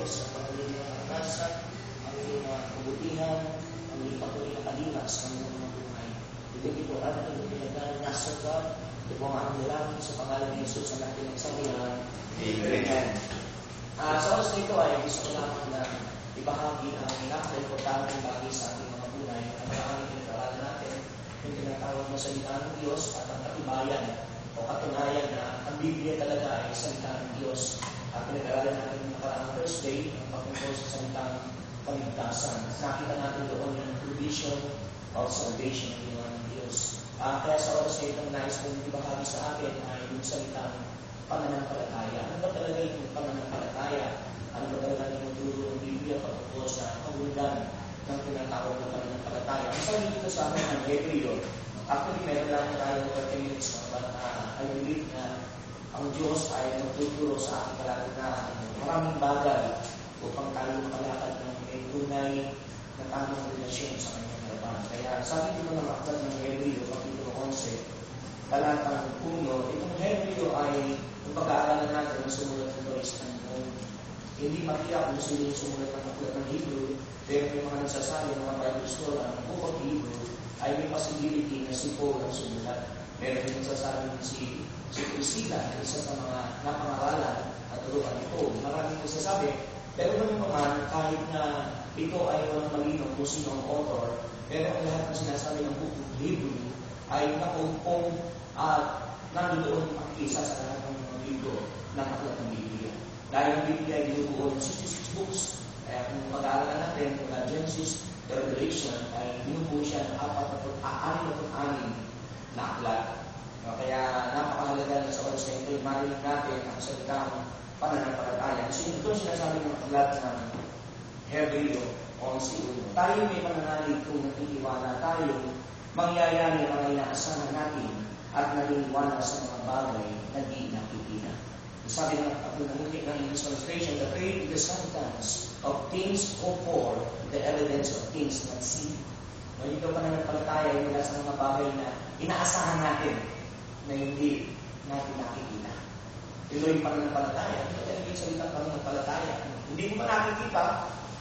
Diyos, ang patuloy na karanasan, ang iyong kabutihan, ang iyong patuloy na kalinas ng iyong mga buhay. Ito at ito pinagdanasan ka. Ito po ang aming dalangin sa pangalan ni Jesus ang natin nagsabihan. Amen. Sa oras na ito ay gusto ko naman na ibahagi ang pinaka-importanteng bagay sa ating mga buhay. Ang maraming pinag-aralan natin, yung tinatawag na salita ng Diyos at ang katibayan o katunayan na ang Biblia talaga ay salita ng Diyos. At pinag-aralan natin yung nakaraang Thursday, ang patungkol sa salitang paligtasan. Nakita natin doon yung provision of salvation ng Diyos. Kaya sa oras na itong nais kong ibahagi sa akin ay yung salitang pananampalataya. Ano ba talaga yung pananampalataya? Ano ba talaga yung magturo ng Biblia patungkol sa kahulugan ng tinatawag na pananampalataya? Ang sabi dito sa amin ng Hebreo, actually meron lang tayo 30 minutes but I believe na ang Diyos ay magtuturo sa ating kalagitnaan maraming bagay upang tayo makalakad ng may tunay na tamang relasyon sa kanyang harapan. Kaya sabi dito ng aklat ng Hebreo, kapitulo 11, talatang 1, itong Hebreo ay yung pag-aaralan natin na sumulat ng Islam. Hindi matiyak kung sino yung sumulat ng aklat ng Hebrew, pero may mga nagsasabi ng mga Bible scholar ng Book of Hebrew ay may possibility na si Paul ang sumulat. Meron din nagsasabi si Priscilla, isa sa mga napangaralan at turuan ni Paul. Maraming nagsasabi, pero naman kahit na ito ay walang malinaw kung sino ang author, pero ang lahat ng sinasabi ng Book of Hebrew ay nakupong at nandoon ang isa sa lahat ng mga libro ng aklat ng Biblia. Dahil ang Biblia ay binubuo ng 66 books. Kaya kung mag-aaralan natin mula Genesis to Revelation, ay binubuo siya ng 46 na aklat. Kaya napakahalaga na sa oras na ito, marinig natin ang salitang pananampalataya. Kasi ito sinasabi ng aklat ng Hebreo 11:1. Tayo may pananalig kung nagtitiwala tayo, mangyayari ang mga inaasahan natin at naniniwala sa mga bagay na di nakikita. Sabi ng English translation, the faith is the substance of things hoped for, the evidence of things not seen. Ito pananampalataya ay mula sa mga bagay na inaasahan natin na hindi natin nakikita. Ito yung pananampalataya. Ito talaga yung salitang pananampalataya. Hindi ko pa nakikita,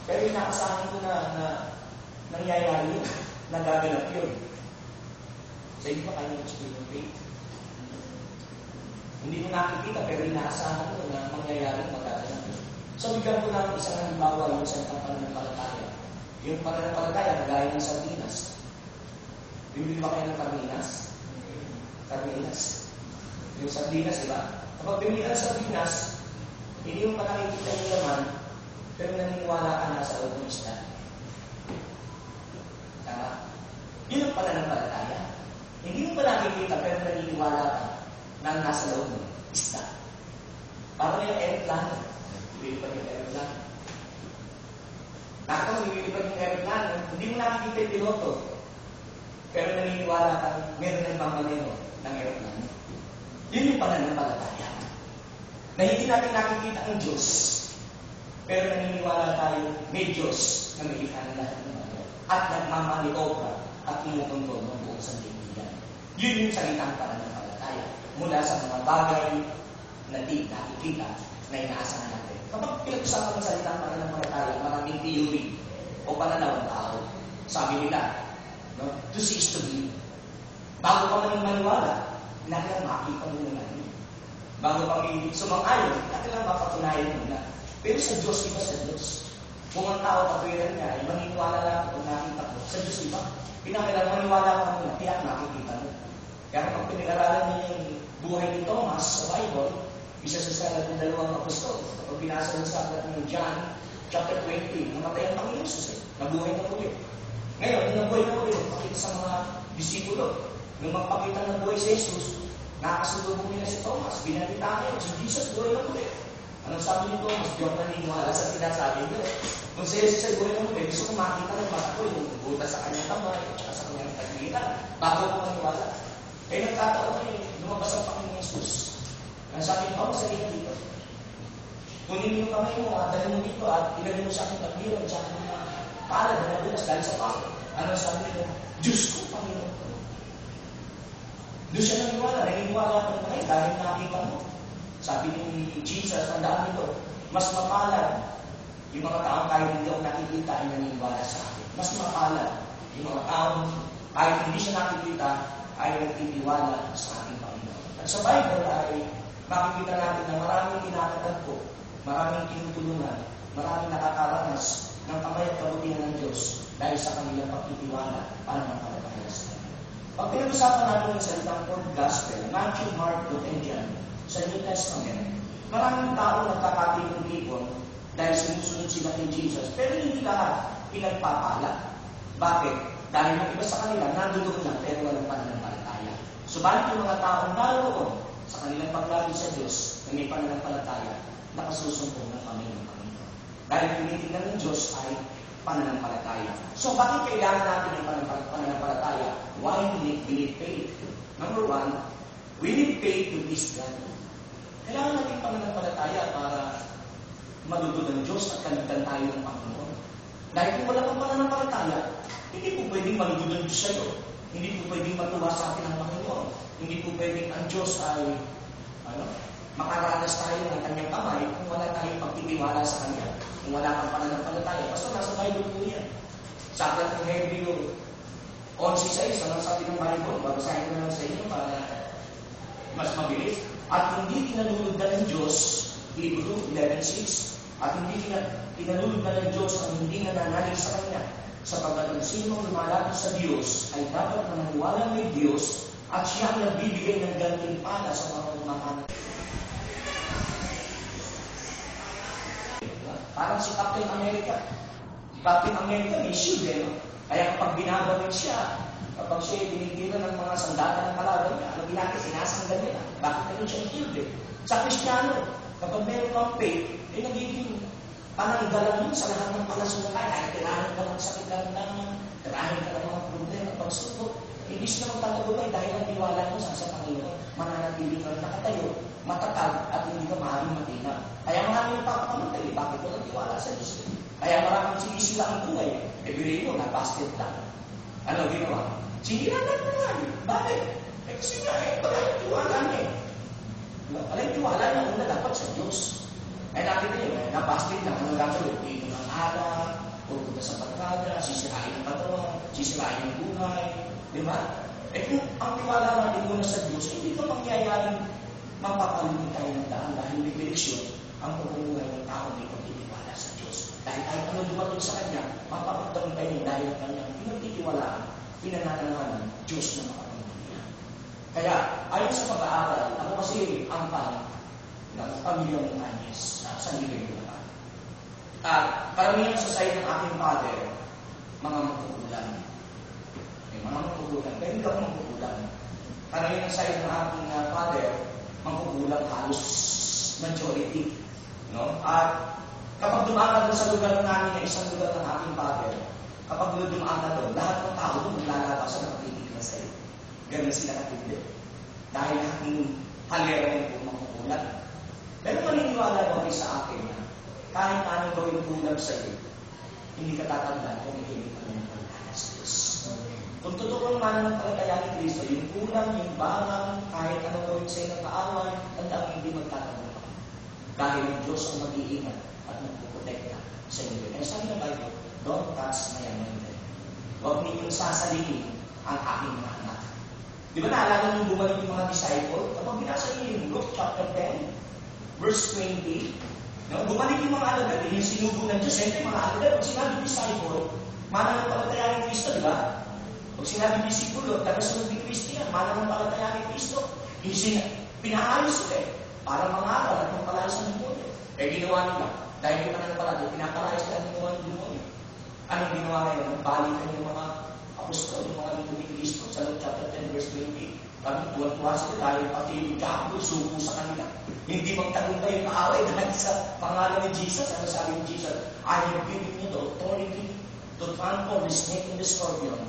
pero inaasahan ko na nangyayari yun, nagaganap yun. Sa inyo ba kayo nag-explain ng faith? Hindi ko nakikita, pero inaasahan ko na mangyayari magaganap yun. So, bigyan ko lang isang halimbawa yung salitang pananampalataya. Yung pananampalataya, gaya ng sardinas. Bibili ba kayo ng sardinas? Sardinas. Yung sardinas, di ba? Kapag bibili ka ng sardinas, hindi mo pa nakikita yung laman, pero naniniwala ka na sa loob ng isda. Tama? Yun ang pananampalataya. Hindi mo pa nakikita, pero naniniwala ka na nasa loob ng isda. Para yung aeroplano. Bibili pa yung aeroplano. Nakakang bibili pa yung aeroplano, hindi mo nakikita yung piloto, pero naniniwala ka meron ng mamanero ng aeroplano. Yun yung pananampalataya. Na hindi natin nakikita ang Diyos, pero naniniwala tayo may Diyos na may likha ng lahat ng mga at nagmamanitobra at inukontrol ng buong sanlibutan. Yun yung salitang pananampalataya mula sa mga bagay na di nakikita na inaasahan natin. Kapag pinag-usapan ng salitang pananampalataya, maraming theory o pananaw ng tao. Sabi nila, no? To see is to believe. Bago ka maning maniwala, kailangan makita mo na yun. Bago kang sumang-ayon, kailangan mapatunayan mo na. Pero sa Diyos, iba sa Diyos. Kung ang tao kapwiran niya, ay maniniwala lang kung nakita ko. Sa Diyos, iba. Pinakailangan maniwala ka muna, kaya nakikita mo. Kaya kapag pinag-aralan niya yung buhay ni Thomas sa Bible, isa sa salat ng 2 apostol. Kapag binasa ng salat ng John, chapter 20, namatay ang Panginoon Jesus. Nabuhay na ulit. Ngayon, nung nabuhay na ulit, pakita sa mga disipulo. Nung magpakita ng buhay si Jesus, nakasulubong nila si Thomas. Binalita niya, si Jesus buhay na ulit. Anong sabi ni Thomas? Di ako naniniwala sa sinasabi niya. Kung si Jesus ay buhay na ulit, gusto ko makita ng mata ko yung butas sa kanyang kamay at sa kanyang taglitan. Bago ko maniwala. Kaya nagkataon ay lumabas ang Panginoon Jesus. Ang sabi niya, sa iyo dito. Kunin mo yung kamay mo at dali mo dito at ilagay mo sa aking tagliran sa aking mga palad na nabulas dahil sa pako. Ano sabi niya? Diyos ko, Panginoon ko. Doon siya naniniwala ka ng mga dahil nakita mo. Sabi ni Jesus, tandaan nito, mas mapalad Yung mga taong kahit hindi ako nakikita ay naniniwala sa akin. Mas mapalad. Yung mga taong kahit hindi siya nakikita ay nagtitiwala sa ating Panginoon. At sa Bible ay makikita natin na maraming kinakatagpo, maraming tinutulungan, maraming nakakaranas ng kamay at kabutihan ng Diyos dahil sa kanilang pagtitiwala para mapalagaya sa Kanya. Pag pinag-usapan natin ang salitang fourth gospel, Matthew, Mark, Luke, and John, sa New Testament, maraming tao nagkakatipon-tipon dahil sinusunod sila kay Jesus, pero hindi lahat pinagpapala. Bakit? Dahil yung iba sa kanila, nandoon lang pero walang pananampalataya. Subalit yung mga taong naroon sa kanilang paglagi sa Diyos na may pananampalataya, nakasusumpong ng kami ng Panginoon. Dahil tinitingnan ng Diyos ay pananampalataya. So, bakit kailangan natin ng pananampalataya? Why we need faith? Number one, we need faith to please God. Kailangan natin pananampalataya para malugod ang Diyos at kaligtan tayo ng Panginoon. Dahil kung wala kang pananampalataya, hindi po pwedeng malugod ang Diyos sa'yo. Hindi po pwedeng matuwa sa atin ang Panginoon. Hindi po pwedeng ang Diyos ay makaranas tayo ng kanyang kamay kung wala tayong pagtitiwala sa Kanya. Kung wala kang pananampalataya. Basta nasa Bible po yan. Sa akin ng Hebreo 11:6, anong sabi ng Bible? Babasahin ko na lang sa inyo para mas mabilis. At hindi tinalulugdan ng Diyos, Hebrew 11:6, at hindi tinalulugdan ng Diyos ang hindi nananalig sa Kanya, sapagkat ang sinong lumalapit sa Diyos ay dapat mananiwala may Diyos at siya ang nagbibigay ng gantimpala sa mga umahanap. Parang si Captain America. Si Captain America may shield Kaya kapag binabalik siya, kapag siya tinitira ng mga sandata ng kalaban niya, alam natin, sinasanggal niya. Bakit naman siya shield Sa Kristiyano, kapag meron kang faith, nagiging pananggalan yun sa lahat ng palasunakay. Kahit tirahan ka ng sakit lang naman, tirahan ka ng mga problema, pagsubok. Hindi sila magtatagubay dahil ang tiwala mo sa Panginoon. Mananatili ka nakatayo, matatag, at hindi ka maaaring matinag. Kaya maraming papakamatay, bakit walang tiwala sa Diyos? Kaya maraming sinisila ang buhay. Bilhin mo, na-busted lang. Ano ginawa? Siniranan mo nga. Bakit? Kasi nga, wala yung tiwala niya. Wala yung tiwala niya, una dapat sa Diyos. Nakita niyo, na-busted lang. Ano gagawin? Dito ng araw, pupunta sa barkada, sisirain ang patron, sisirain ang buhay. Di ba? Kung ang tiwala natin muna sa Diyos, hindi ito mangyayaring mapapalimit tayo ng daan dahil may direksyon ang pagmumuhay ng tao may pagtitiwala sa Diyos. Dahil kahit ano dumating sa Kanya, mapapagdating tayo dahil ang Kanyang pinagtitiwalaan, pinanananganan, Diyos na makapamumuhay. Kaya, ayon sa pag-aaral, ako kasi ang ng pamilyang Anyes sa San Miguel naman. Karamihan sa side ng aking father, mga magkukulan. Mga magkukulan. Pero hindi ako magkukulan. Karamihan sa side ng aking father, magkukulan halos majority. No? At kapag dumaan ka sa lugar namin na isang lugar ng aking father, kapag dumaan ka doon, lahat ng tao doon maglalabas sa nakatitig na sa'yo. Ganun sila katindi. Dahil aking halera ng magkukulan. Pero maniniwala ko sa akin na kahit anong gawin kulang sa iyo, hindi ka tatandaan kung hindi ka ng Diyos. Kung totoo man ang palataya ni Kristo, yung kulang, yung barang, kahit anong gawin sa iyo ng kaaway, tandaan hindi magtatanda ka. Dahil yung Diyos ang mag-iingat at magpuprotekta sa iyo. Kaya sabi ng Bible, don't touch my anointed. Huwag ninyong sasalihin ang aking mga anak. Di ba naalala nung bumalik yung mga disciple? Kapag binasa niyo yung Luke chapter 10, verse 20, no? Bumalik yung mga alagad, yung sinugo ng Diyos. Siyempre, mga alagad, pag sinabi disciple, mananampalataya ni Kristo, di ba? Pag sinabi disipulo, tagasunod ni Kristo yan, mananampalataya ni Kristo. Hindi pinaayos sila para mangaral at magpalayas ng demonyo. Ginawa nila, dahil yung pananampalataya, pinapalayas nila ng mga demonyo. Anong ginawa ngayon? Balikan yung mga apostol, yung mga lingkod ni Kristo, sa Luke chapter 10, verse 20. Kami tuwa sila dahil pati yung diabo suko sa kanila. Hindi magtagumpay yung kaaway dahil sa pangalan ni Jesus. Ano sabi ni Jesus? I have given you the authority to trample the snake and the scorpion.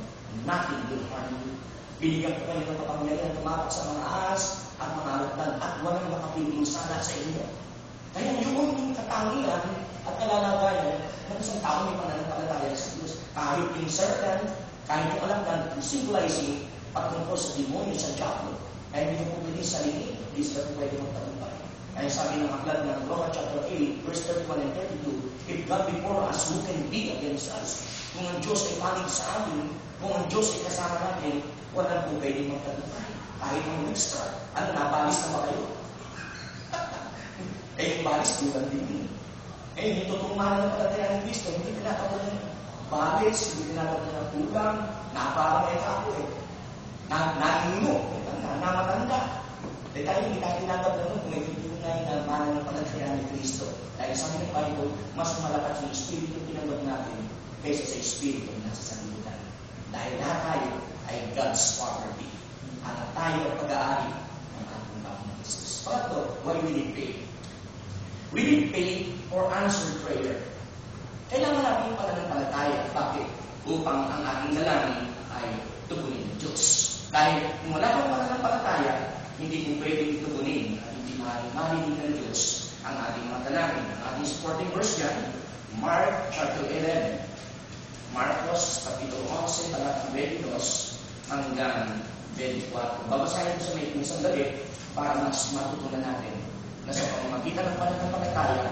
Nothing will harm you. Binigyan ko kayo ng kapangyarihan tumapak sa mga ahas at mga alagdan at walang makapiling sana sa inyo. Kaya yung katangian at kalalagayan ng isang tao may pananampalataya sa Diyos. Kahit yung serpent, kahit yung alagdan, symbolizing patungkol sa demonyo, sa diablo. Kaya hindi mo pwede salingin, hindi sila pwede magtagumpay. Kaya sabi ng aklat ng Roma chapter 8, verse 31 and 32, If God before us, who can be against us? Kung ang Diyos ay panig sa atin, kung ang Diyos ay kasama natin, wala po pwede magtagumpay. Kahit ang nag-start, nabalis na ba kayo? Yung balis, bulan din. Yung totoong mahal ng palataya ng Kristo, hindi pinatawag ng balis, hindi pinatawag ng kulang, naparang ako nahinuno, namatanda. Tayo hindi tayo tinatawag naman kung ititunay na mahal ng palataya ng Kristo. Dahil sa amin ng Bible, mas malakas yung Espiritu tinanggap natin kaysa sa Espiritu na nasa sanlibutan. Dahil lahat tayo ay God's property. At tayo ang pag-aari ng ating Panginoon Jesus. Pangatlo, why we need faith? We need faith for answered prayer. Kailangan natin pananampalataya. Bakit? Upang ang ating dalangin ay tugunin ng Diyos. Dahil kung wala kang pananampalataya, hindi mo pwedeng tugunin at hindi marinig ng Diyos ang ating mga dalangin. Ang ating supporting verse yan, Mark chapter 11. Marcos, kapitulo 11, talatang 22 hanggang 24. Babasahin ko sa may isang gabi para mas matutunan natin na sa pamamagitan ng pananampalataya,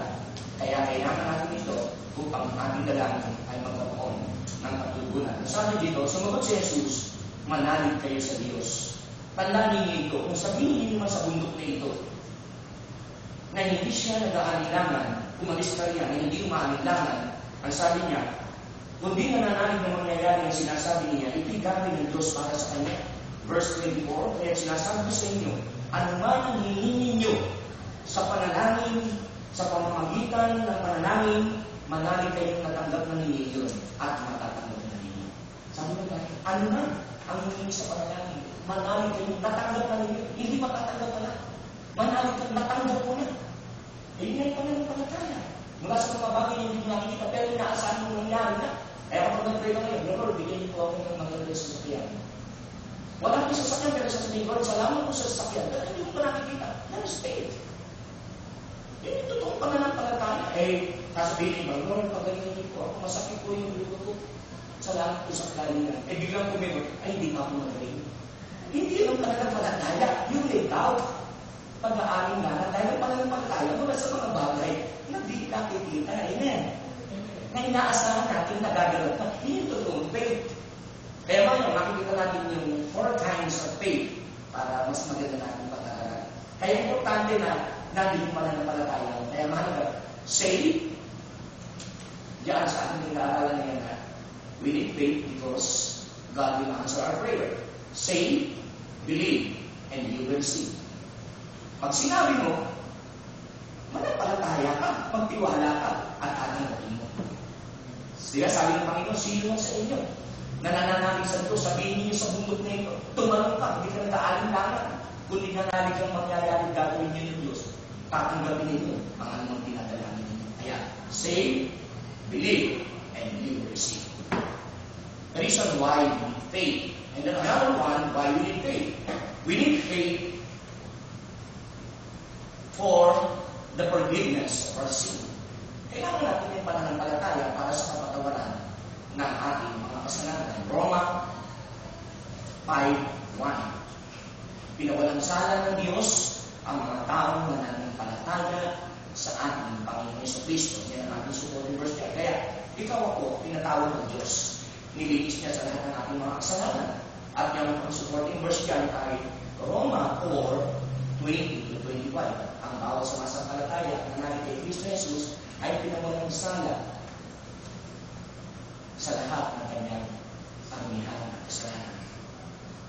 kaya kailangan natin ito upang ating dalangin ay magkaroon ng katugunan. Sabi dito, sumagot si Jesus, manalig kayo sa Diyos. Tandaan niyo ito, kung sabihin niyo naman sa bundok na ito, na hindi siya nag-aalinlangan, umalis ka riyan, na hindi umaalinlangan, ang sabi niya, kundi nananalig na mangyayari ang sinasabi niya, ito'y gagawin ng Diyos para sa Kanya. Verse 24, kaya sinasabi ko sa inyo, ano man ang hinihingi niyo sa panalangin, sa pamamagitan ng panalangin, manalig kayong natanggap ng hinihingi at matatanggap ng hinihingi. Sabi mo tayo, ano man ang hinihingi sa panalangin, manalig kayong natanggap ng hinihingi, hindi matatanggap na. Manalig kayong natanggap mo na. Eh, yun ay pananampalataya. Mula sa mga bagay na hindi nakikita, pero inaasahan mo nangyari na. Kaya kapag nag-pray ka ngayon, Lord, bigyan niyo po ako ng maganda sa sasakyan. Wala akong sasakyan, pero sasabihin, Lord, salamat po sa sasakyan. Pero hindi mo pa nakikita. That is faith. Yun yung totoong pananampalataya. Sasabihin ba, Lord, pagalingan niyo po ako, masakit po yung luto ko. Salamat po sa kalingan. Biglang kumigot, ay, hindi pa ako magaling. Hindi yung pananampalataya. Yung doubt. Pag-aaring na, dahil ang pananampalataya mula sa mga bagay na di nakikita. Amen. Na inaasahan natin na gagawin pa. Yun yung totoong faith. Kaya ngayon, makikita natin yung 4 kinds of faith para mas maganda natin pag-aaral. Kaya importante na nandun yung pananampalataya. Kaya mahalaga, say, diyan sa ating nag-aaralan na yan na we need faith because God will answer our prayer. Say, believe, and you will see. Pag sinabi mo, manampalataya ka, magtiwala ka, at tatanggapin mo. Diba sabi ng Panginoon, sino sa inyo? Nananalig sa Diyos, sabihin niyo sa bundok na ito, tumalong ka, hindi ka nag-aalinlangan. Kundi nananalig ang mangyayari, gagawin niyo ng Diyos. Tatanggapin ninyo ang anumang dinadalangin ninyo. Kaya, say, believe, and you will receive. The reason why we need faith. And then another one, why we need faith. We need faith for the forgiveness of our sin. Kailangan natin yung pananampalataya para sa kapatawaran ng ating mga kasalanan. Roma 5:1. Pinawalang sala ng Diyos ang mga taong nananampalataya sa ating Panginoon Jesucristo. Yan ang ating supporting verse niya. Kaya, ikaw ako, pinatawag ng Diyos. Nililis niya sa lahat ng ating mga kasalanan. At yung supporting verse niya ay Roma 4:20-25. Ang bawat sumasampalataya na natin kay Kristo Jesus ay pinawalang sala sa lahat ng kanyang amihan at kasalanan.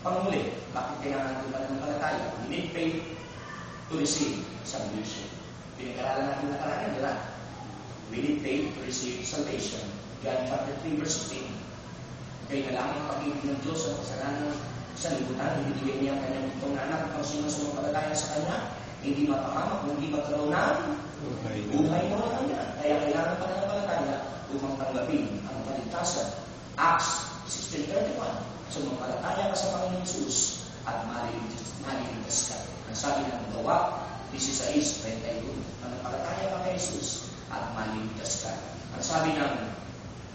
Panguli, bakit kailangan natin pananampalataya? We need faith to receive salvation. Pinag-aralan natin na karamihan, di ba? We need faith to receive salvation. John chapter 3, verse 15. Kaya kailangan ang pag-ibig ng Diyos sa kasalanan sa libutan, ibigay niya ang kanyang itong anak kung sino sumampalataya sa kanya, hindi mapahamak, hindi magkaroon ng buhay mo na kanya. Kaya kailangan pananampalataya upang tanggapin ang kaligtasan. Acts 16:31. Sumampalataya ka sa Panginoon Jesus at maliligtas ka. Ang sabi ng Gawa 16:31. Manampalataya ka kay Jesus at maliligtas ka. Ang sabi ng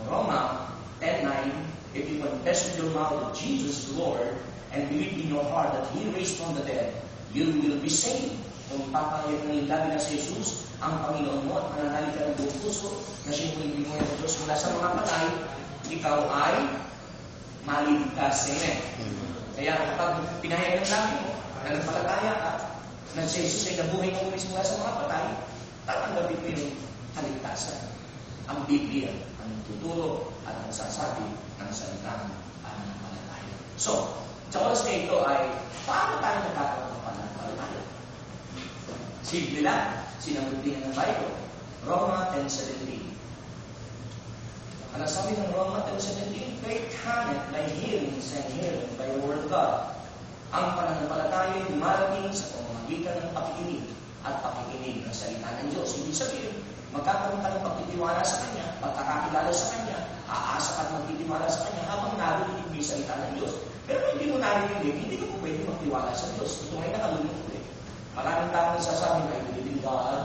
Roma 10:9. If you confess with your mouth that Jesus is Lord and believe in your heart that He raised from the dead, you will be saved. Kung papayag ng ilabi na si Jesus, ang Panginoon mo at mananalig ka ng buong puso na siya pinili mo yung Diyos mula sa mga patay, ikaw ay maligtas. Amen. Kaya kapag pinahayag ng langit mo, nagpalataya ka, na si Jesus ay nabuhay ng ulis mula sa mga patay, tatanggapin mo yung kaligtasan. Ang Biblia ang tuturo at ang sasabi ng salitang pananampalataya. So, sa oras na ito ay, paano tayo nagkakaroon ng pananampalataya? Simple lang, sinagot din ng Bible. Roma 10:17. Ano sabi ng Roma 10:17? Faith cometh by hearing, and hearing by the word of God. Ang pananampalataya ay dumarating sa pamamagitan ng pakikinig at pakikinig ng salita ng Diyos. Ibig sabihin, magkakaroon ka ng pagtitiwala sa Kanya, pagkakakilala sa Kanya, aasa ka at magtitiwala sa Kanya habang narinig mo yung salita ng Diyos. Pero hindi mo narinig, hindi ka po pwede magtiwala sa Diyos. Ito ay nakalulungkot eh. Maraming tao nagsasabi, I believe in God,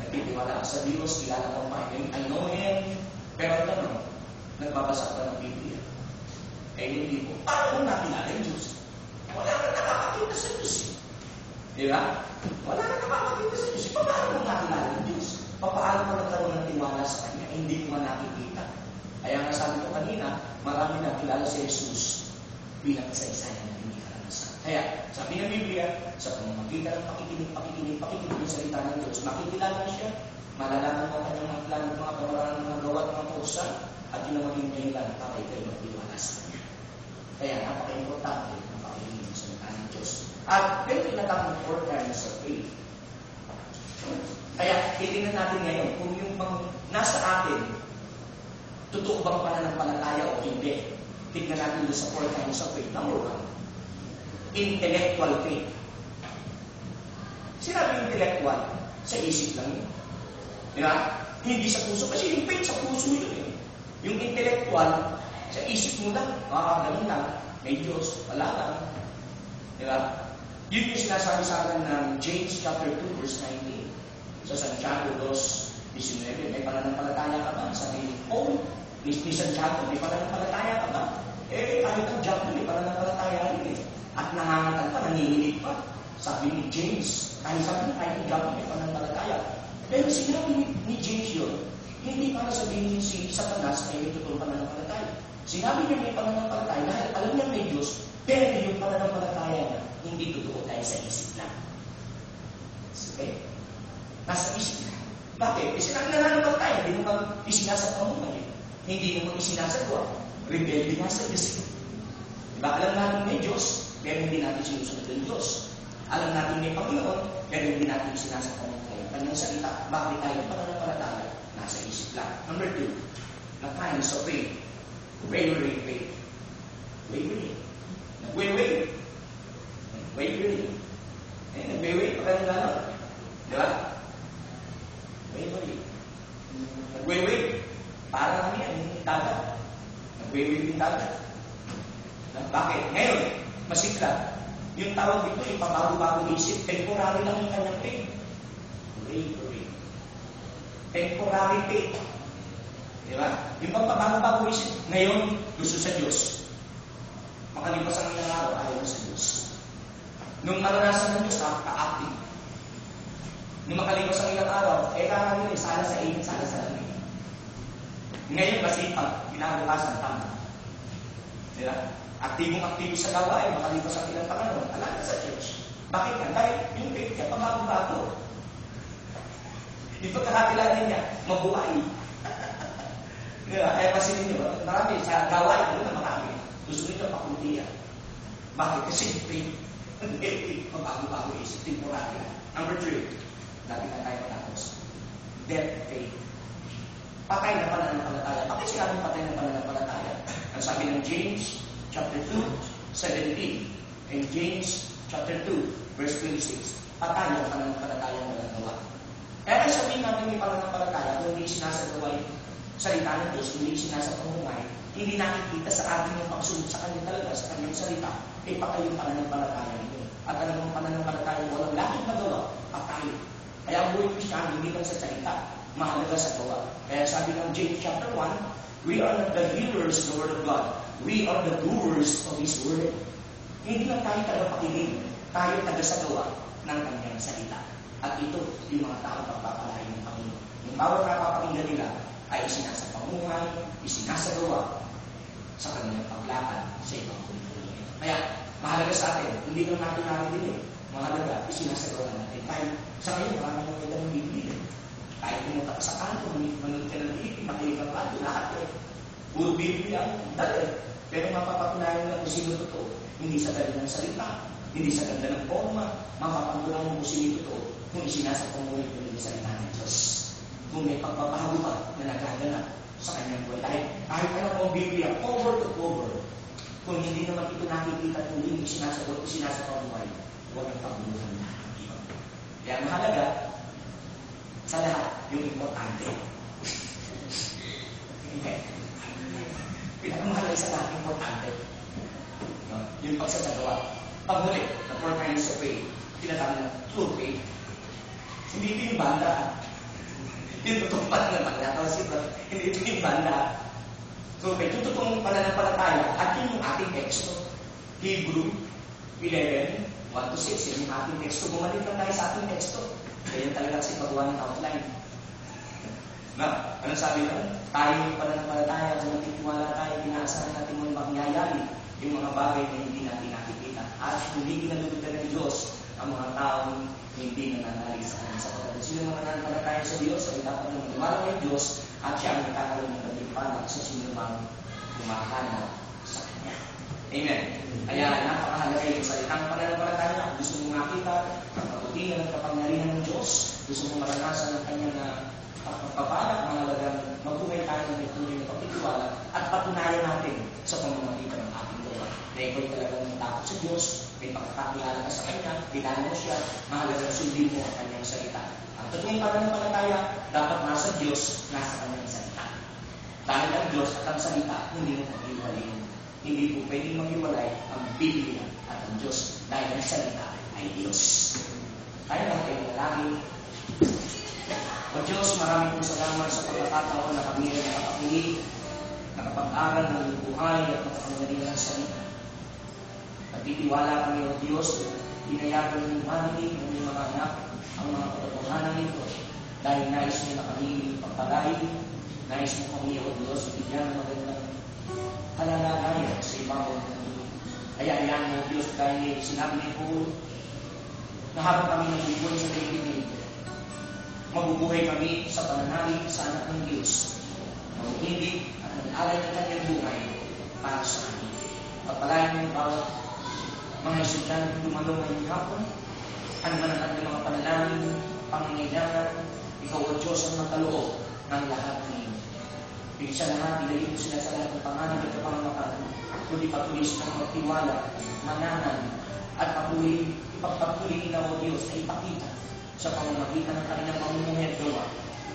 nagtitiwala sa Diyos, kilala ko I know Him. Pero ito no, nagbabasa ka ng Biblia. Eh hindi po, paano mo nakilala yung Diyos? Wala na nakakakita sa Diyos. Di ba? Wala na nakakakita sa Diyos. Paano mo nakilala yung Diyos? Paano mo nagkaroon ng tiwala sa Kanya? Hindi mo nakikita. Kaya nga sabi ko kanina, marami nakilala si Jesus bilang isa-isaya na hindi karanasan. Kaya, sabi ng Biblia, sa pamamagitan ng pakikinig ng salita ng Diyos, makikilala siya, malalaman mo kanyang mga plan, mga pamarangan, mga gawa, mga kausan, at yun ang maging dahilan para ikaw magtiwala sa Kanya. Kaya, napaka-importante ng pakikinig ng salita ng Diyos. At, ganito tinatawag ng 4 kinds of faith. Kaya, titingnan natin ngayon, kung yung nasa atin, totoo bang pananampalataya o hindi? Tignan natin doon sa 4 kinds of faith. Number 1, intellectual faith. Sinabi intellectual, sa isip lang yun. Diba? Hindi sa puso. Kasi yung faith sa puso yun eh. Yung intellectual, sa isip mo lang, ganun lang, may Diyos, wala lang. Diba? Yun yung sinasabi sa akin ng James chapter 2 verse 19. Sa Santiago 2:19, may pananampalataya ka ba? Sabi ni Paul, ni Santiago, may pananampalataya ka ba? Eh, kahit ang Jack na may pananampalataya rin eh. At nangangatal pa, nanginginig pa. Sabi ni James, kahit sabi ni Jack may pananampalataya. Pero sinabi ni James yun, hindi para sabihin si Satanas ay may totoong pananampalataya. Sinabi niya may pananampalataya dahil alam niya may Diyos, pero yung pananampalataya niya, hindi totoo tayo sa isip lang. Okay? Nasa isip lang. Bakit? Kasi nananampalataya, hindi naman isinasagawa mo ngayon. Hindi naman isinasagawa. Rebelde nga sa Diyos. Diba? Alam natin may Diyos, pero hindi natin sinusunod ng Diyos. Alam natin may Panginoon, pero hindi natin sinasagawa ng kanyang salita. Bakit tayo pananampalataya? Nasa isip lang. Number 2, the kinds of faith. Wavering faith. Wavering. Nag-wavering. Wavering. Eh, nag-wavering pa kayo gano'n. Diba? Wavering. Nag-wavering. Parang kami yan, yung dagat. Nag-wavering yung dagat. Bakit? Ngayon, masikla. Yung tawag dito, yung pabago-bago isip, temporary lang yung kanyang faith. Wavering. Temporary faith. Diba? Yung pabago-bago isip, ngayon, gusto sa Diyos. Makalipas ang ilang araw, ayaw sa Diyos. Nung naranasan ng Diyos, ka-active. Nung makalipas ang ilang araw, kakaroon sana sa init, sana sa lamig. Ngayon, masipag, ginabukasan, tama. Diba? Aktibong-aktibo sa gawain, makalipas ang ilang pangalan, alaga sa church. Bakit ka? Dahil yung faith niya, pamago-bago. Yung pagkakakilala niya, mabuhay. Diba? Kaya pasilin niyo, marami sa gawain, ano na marami. Gusto niyo pakuntiya. Bakit? Kasi faith, pamago-bago isip, temporary. Number 3, dati na tayo matapos. Death faith. Patay na pananampalataya. Bakit sinabing patay na pananampalataya? Ang sabi ng James chapter 2:17 and James chapter 2 verse 26. Patay ang pananampalataya ng nagawa. Kaya sabihin natin may pananampalataya kung hindi sinasagawa yung salita ng Diyos, hindi sinasagawa, hindi nakikita sa atin yung pagsunod sa Kanya talaga, sa Kanyang salita, ay patay yung pananampalataya nito. At anong pananampalataya walang laging magawa, patay. Kaya ang buhay Kristiyano, hindi lang sa salita, mahalaga sa gawa. Kaya sabi ng James chapter 1, we are not the hearers of the Word of God. We are the doers of His Word. Hindi lang tayo tagapakinig, tayo tagasagawa ng Kanyang salita. At ito, yung mga tao pagpapalain ng Panginoon. Yung bawat napapakinggan nila ay isinasapamuhay, isinasagawa sa kanilang paglakad sa ibang kultura. Kaya, mahalaga sa atin, hindi lang natin din mahalaga, isinasagawa natin. Kahit sa ngayon, marami nang may ng Biblia. Kahit pumunta ka sa kanto, manood ka ng TV, makinig ka kanto, lahat puro Biblia ang dali. Pero mapapatunayan lang kung sino totoo. Hindi sa dali ng salita, hindi sa ganda ng forma, mapapatunayan mo kung sino totoo kung isinasagawa mo yung salita ng Diyos. Kung may pagbabago pa na nagaganap sa kanyang buhay. Kahit ano ang Biblia, over to over. Kung hindi naman ito nakikita kung hindi sinasagot o sinasapamuhay, huwag ang pagbuhan na. Kaya mahalaga, sa lahat, yung importante. Pinakamahalaga sa lahat, importante. Yung pagsasagawa. Panghuli, the four kinds of faith, tinatawag na true faith. Hindi ito yung banda. Yung totoong pananampalataya. Hindi ito yung banda. So, may totoong pananampalataya at yun yung ating teksto. Hebrew 11, 1-6, yun yung ating teksto. Bumalik lang tayo sa ating teksto. Kaya talaga kasi pagawa ng outline. Na, anong sabi na? Tayo yung pananampalataya, kung natitiwala tayo, pinaasahan natin mo yung mangyayari, yung mga bagay na hindi natin nakikita. At hindi kinalulutan ng Diyos ang mga taong hindi nananalig sa kanya. Sapagkat sino mga nananampalataya sa Diyos ay dapat na maniwala ng Diyos at siya ang nagkakaroon ng katipanan sa sino mang kumahanap sa Kanya. Amen. Kaya napakahalaga yung salitang pananampalataya. Gusto mong makita ang kabutihan at kapangyarihan ng Diyos. Gusto mong maranasan ang Kanyang pagpapalat, mahalagang magbuhay tayo ng tunay na pagtitiwala at patunayan natin sa pamamagitan ng ating gawa. Na ikaw talagang natakot sa Diyos, may pagkakilala ka sa Kanya, kilala mo siya, mahalagang sundin mo ang Kanyang salita. Ang totoong pananampalataya, dapat nasa Diyos, nasa Kanyang salita. Dahil ang Diyos at ang salita, hindi mo pag-iwalayin. Hindi po pwedeng mag-iwalay ang Biblia at ang Diyos dahil ang salita ay Diyos. Kaya natin lagi. O Diyos, maraming pong salamat sa pagkakataon na kami ay nakapakinig, nakapag-aral ng buhay at makapangaling ng salita. Nagtitiwala kami, O Diyos, hinayagan ng humanity ng iyong mga anak ang mga katotohanan nito dahil nais mo na kami pagpalain, nais mo kami, O Diyos, bigyan ng magandang kalalagayan sa ibabaw ng mundo. Kaya yan, O Diyos, dahil sinabi ni Paul na habang kami nabubuhay sa daigdig, mabubuhay kami sa pananalig sa anak ng Diyos, mabuhindig at nag-alay ng kanyang buhay para sa amin. Pagpalain mo bawat mga estudyante ng dumalong ngayong hapon, ang mananag ng mga panalangin, pangangailangan, ikaw o Diyos ang magkaloob ng lahat ng iyo. Bigit sa lahat, ilayin mo sila sa lahat ng pangalan at kapangamakan, kundi patuloy silang magtiwala, mananan, at ipagpatuloy nila o Diyos na ipakita sa pamamagitan ng kanilang mamumuhay at gawa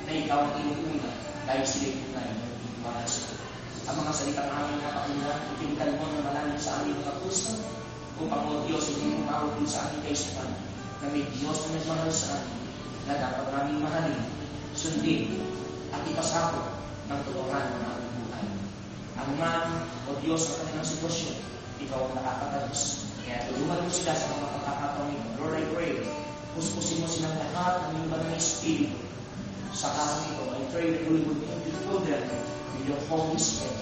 na ikaw ang inuuna dahil sila'y tunay ng itiwala sa iyo. Ang mga salitang aming napakinggan, ipintal mo na malalim sa aming mga puso, upang o Diyos, hindi mo mawagin sa aming kaisipan na may Diyos na nagmahal sa amin na dapat namin mahalin, sundin, at ipasakot ng totohanan ng aming buhay. Ang man, o Diyos, sa kanilang sitwasyon, ikaw ang nakakatalos. Kaya tulungan mo sila sa mga pagkakataong ito. Lord, I pray, puspusin mo silang lahat ng iyong banal na Espiritu. Sa kasang ito, I pray that you would fill them with your Holy Spirit.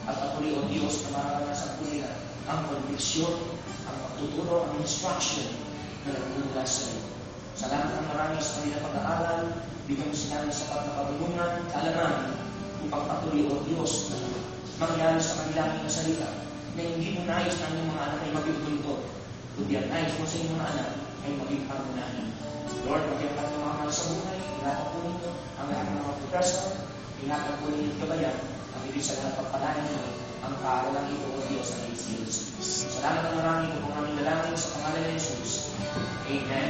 At patuloy, O Diyos, na mararanasan po nila ang conviction, ang pagtuturo, ang instruction na nagmumula sa iyo. Salamat ang marami sa kanilang pag-aaral, bigyan mo sila ng sapat na pagulungan, kalaman, upang patuloy, O Diyos, na mangyari sa kanilang mga salita, na hindi mo nais na ang mga anak ay maging bulto, kundi ang nais mo sa inyong mga anak ay maging pangunahin. Lord, magyan ka ng mga mahal sa buhay, ingatan po ninyo ang lahat ng mga professor, ingatan po ninyo ang gabayan, ang ibig sa lahat pagpalain nyo, ang kaaralang ito, O Diyos, ang Jesus. Salamat ang marami po kung aming dalangin sa pangalan ni Jesus. Amen.